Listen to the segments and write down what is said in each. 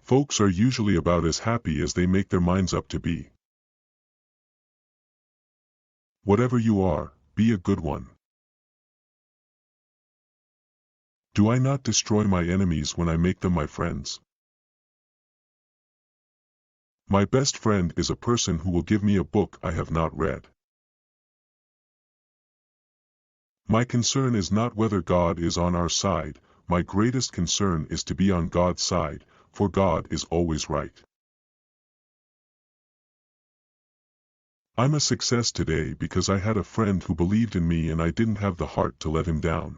Folks are usually about as happy as they make their minds up to be. Whatever you are, be a good one. Do I not destroy my enemies when I make them my friends? My best friend is a person who will give me a book I have not read. My concern is not whether God is on our side, my greatest concern is to be on God's side, for God is always right. I'm a success today because I had a friend who believed in me and I didn't have the heart to let him down.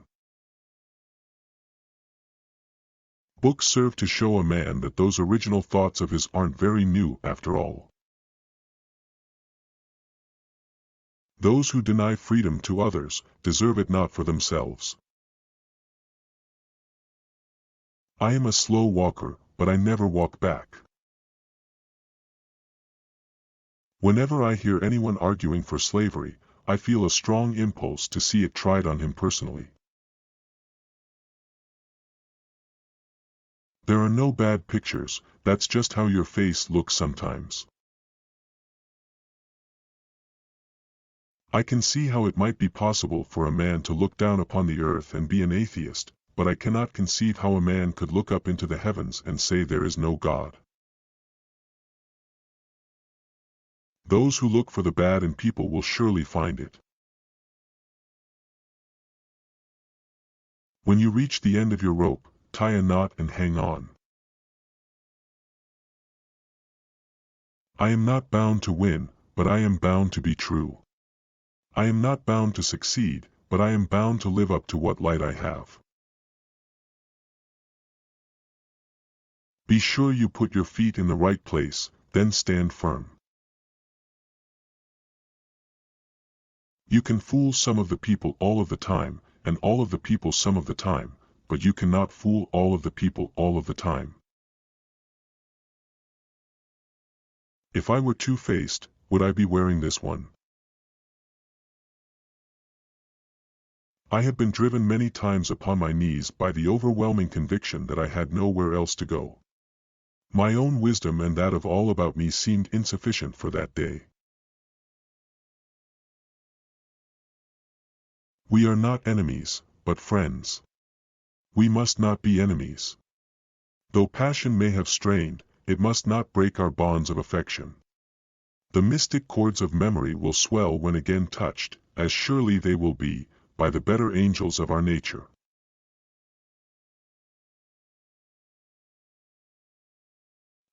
Books serve to show a man that those original thoughts of his aren't very new after all. Those who deny freedom to others deserve it not for themselves. I am a slow walker, but I never walk back. Whenever I hear anyone arguing for slavery, I feel a strong impulse to see it tried on him personally. There are no bad pictures, that's just how your face looks sometimes. I can see how it might be possible for a man to look down upon the earth and be an atheist, but I cannot conceive how a man could look up into the heavens and say there is no God. Those who look for the bad in people will surely find it. When you reach the end of your rope, tie a knot and hang on. I am not bound to win, but I am bound to be true. I am not bound to succeed, but I am bound to live up to what light I have. Be sure you put your feet in the right place, then stand firm. You can fool some of the people all of the time, and all of the people some of the time, but you cannot fool all of the people all of the time. If I were two-faced, would I be wearing this one? I have been driven many times upon my knees by the overwhelming conviction that I had nowhere else to go. My own wisdom and that of all about me seemed insufficient for that day. We are not enemies, but friends. We must not be enemies. Though passion may have strained, it must not break our bonds of affection. The mystic chords of memory will swell when again touched, as surely they will be, by the better angels of our nature.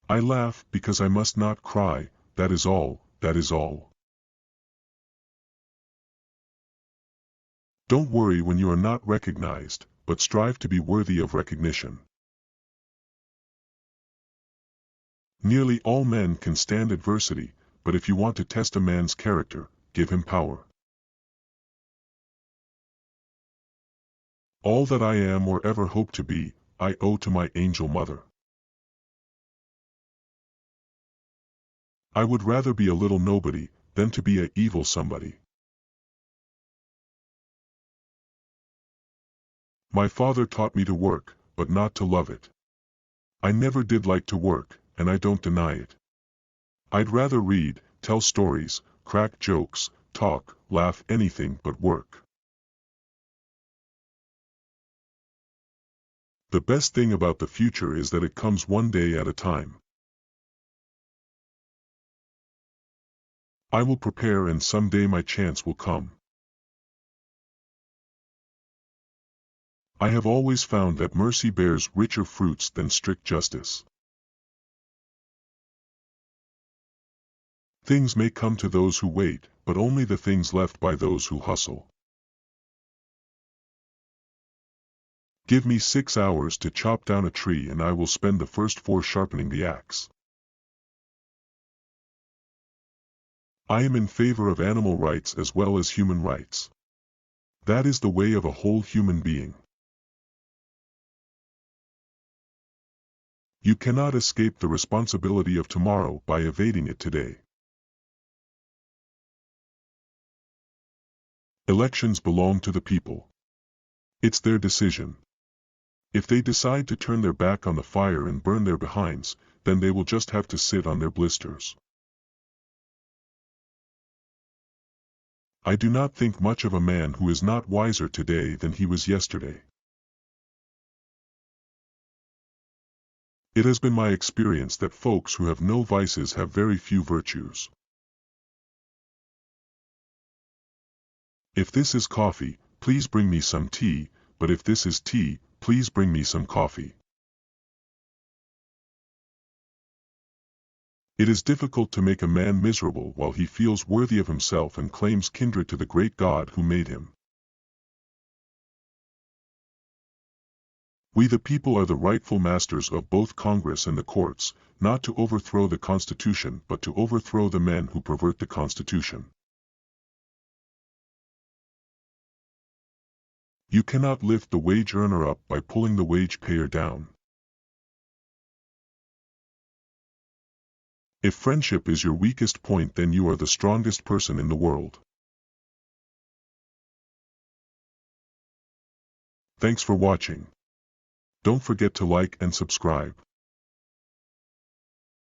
I laugh because I must not cry, that is all, that is all. Don't worry when you are not recognized, but strive to be worthy of recognition. Nearly all men can stand adversity, but if you want to test a man's character, give him power. All that I am or ever hope to be, I owe to my angel mother. I would rather be a little nobody, than to be a evil somebody. My father taught me to work, but not to love it. I never did like to work, and I don't deny it. I'd rather read, tell stories, crack jokes, talk, laugh, anything but work. The best thing about the future is that it comes one day at a time. I will prepare and someday my chance will come. I have always found that mercy bears richer fruits than strict justice. Things may come to those who wait, but only the things left by those who hustle. Give me 6 hours to chop down a tree and I will spend the first 4 sharpening the axe. I am in favor of animal rights as well as human rights. That is the way of a whole human being. You cannot escape the responsibility of tomorrow by evading it today. Elections belong to the people. It's their decision. If they decide to turn their back on the fire and burn their behinds, then they will just have to sit on their blisters. I do not think much of a man who is not wiser today than he was yesterday. It has been my experience that folks who have no vices have very few virtues. If this is coffee, please bring me some tea, but if this is tea, please bring me some coffee. It is difficult to make a man miserable while he feels worthy of himself and claims kindred to the great God who made him. We the people are the rightful masters of both Congress and the courts, not to overthrow the Constitution but to overthrow the men who pervert the Constitution. You cannot lift the wage earner up by pulling the wage payer down. If friendship is your weakest point, then you are the strongest person in the world. Thanks for watching. Don't forget to like and subscribe.